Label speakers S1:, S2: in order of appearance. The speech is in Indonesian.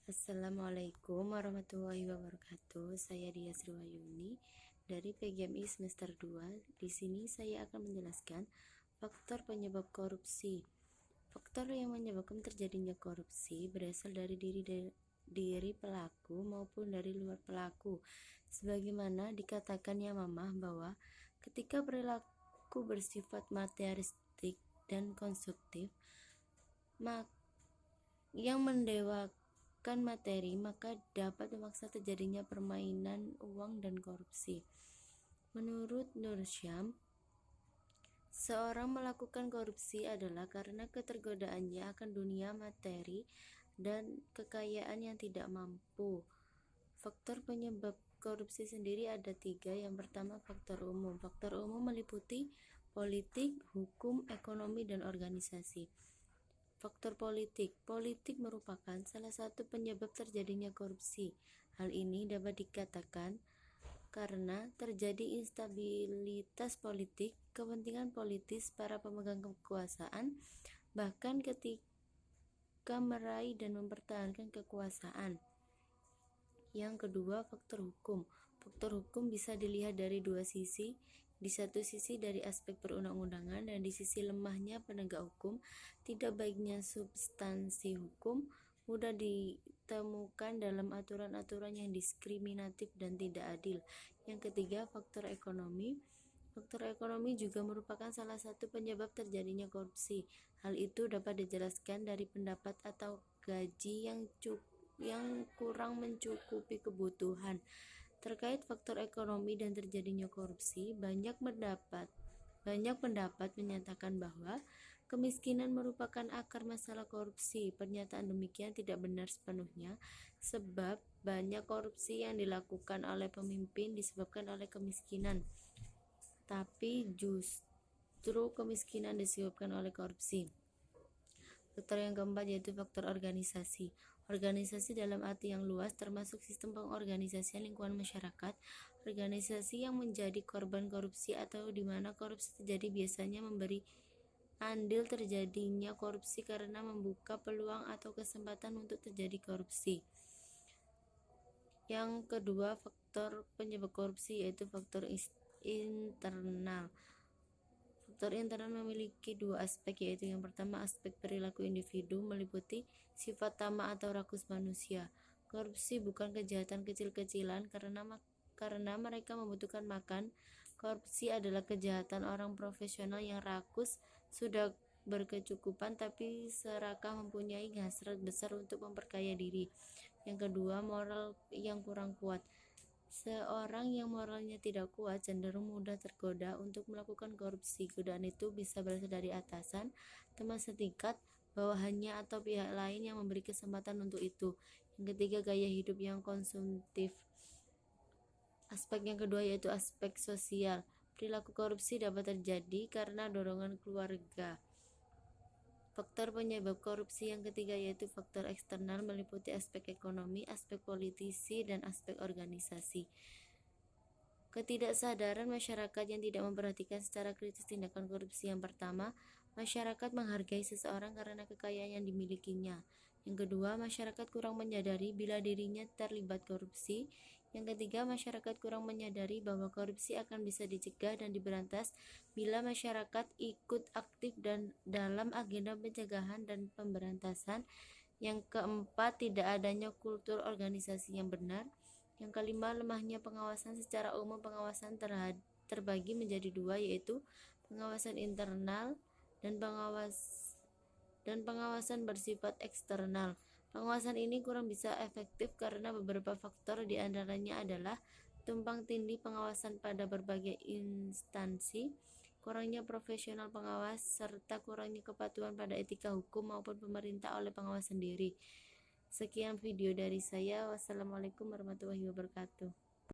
S1: Assalamualaikum warahmatullahi wabarakatuh. Saya Dia Sriwayuni dari PGMI semester 2. Di sini saya akan menjelaskan faktor penyebab korupsi. Faktor yang menyebabkan terjadinya korupsi berasal dari diri pelaku maupun dari luar pelaku. Sebagaimana dikatakannya Mamah bahwa ketika perilaku bersifat materialistik dan konsumtif, yang mendewakan materi, maka dapat memaksa terjadinya permainan uang dan korupsi. Menurut Nur Syam, seorang melakukan korupsi adalah karena ketergodaannya akan dunia materi dan kekayaan yang tidak mampu. Faktor penyebab korupsi sendiri ada 3. Yang pertama, faktor umum. Faktor umum meliputi politik, hukum, ekonomi, dan organisasi. Faktor politik. Politik merupakan salah satu penyebab terjadinya korupsi. Hal ini dapat dikatakan karena terjadi instabilitas politik, kepentingan politis para pemegang kekuasaan, bahkan ketika meraih dan mempertahankan kekuasaan. Yang kedua, faktor hukum. Faktor hukum bisa dilihat dari dua sisi. Di satu sisi dari aspek perundang-undangan dan di sisi lemahnya penegak hukum, tidak baiknya substansi hukum, mudah ditemukan dalam aturan-aturan yang diskriminatif dan tidak adil. Yang ketiga, faktor ekonomi. Faktor ekonomi juga merupakan salah satu penyebab terjadinya korupsi. Hal itu dapat dijelaskan dari pendapat atau gaji yang kurang mencukupi kebutuhan. Terkait faktor ekonomi dan terjadinya korupsi, banyak pendapat menyatakan bahwa kemiskinan merupakan akar masalah korupsi. Pernyataan demikian tidak benar sepenuhnya, sebab banyak korupsi yang dilakukan oleh pemimpin disebabkan oleh kemiskinan, tapi justru kemiskinan disebabkan oleh korupsi. Faktor yang keempat yaitu faktor organisasi. Organisasi dalam arti yang luas termasuk sistem pengorganisasian lingkungan masyarakat. Organisasi yang menjadi korban korupsi atau di mana korupsi terjadi biasanya memberi andil terjadinya korupsi karena membuka peluang atau kesempatan untuk terjadi korupsi. Yang kedua, faktor penyebab korupsi yaitu faktor internal. Faktor internal memiliki dua aspek, yaitu yang pertama aspek perilaku individu meliputi sifat tamak atau rakus manusia. Korupsi bukan kejahatan kecil-kecilan karena mereka membutuhkan makan. Korupsi adalah kejahatan orang profesional yang rakus, sudah berkecukupan tapi serakah mempunyai hasrat besar untuk memperkaya diri. Yang kedua, moral yang kurang kuat. Seorang yang moralnya tidak kuat cenderung mudah tergoda untuk melakukan korupsi. Godaan itu bisa berasal dari atasan, teman setingkat, bawahannya, atau pihak lain yang memberi kesempatan untuk itu. Yang ketiga, gaya hidup yang konsumtif. Aspek yang kedua yaitu aspek sosial. Perilaku korupsi dapat terjadi karena dorongan keluarga. Faktor penyebab korupsi yang ketiga yaitu faktor eksternal meliputi aspek ekonomi, aspek politisi, dan aspek organisasi. Ketidaksadaran masyarakat yang tidak memperhatikan secara kritis tindakan korupsi. Yang pertama, masyarakat menghargai seseorang karena kekayaan yang dimilikinya. Yang kedua, masyarakat kurang menyadari bila dirinya terlibat korupsi. Yang ketiga, masyarakat kurang menyadari bahwa korupsi akan bisa dicegah dan diberantas bila masyarakat ikut aktif dalam agenda pencegahan dan pemberantasan. Yang keempat, tidak adanya kultur organisasi yang benar. Yang kelima, lemahnya pengawasan. Secara umum pengawasan terbagi menjadi dua, yaitu pengawasan internal dan pengawasan bersifat eksternal. Pengawasan ini kurang bisa efektif karena beberapa faktor, diantaranya adalah tumpang tindih pengawasan pada berbagai instansi, kurangnya profesional pengawas, serta kurangnya kepatuhan pada etika hukum maupun pemerintah oleh pengawas sendiri. Sekian video dari saya. Wassalamualaikum warahmatullahi wabarakatuh.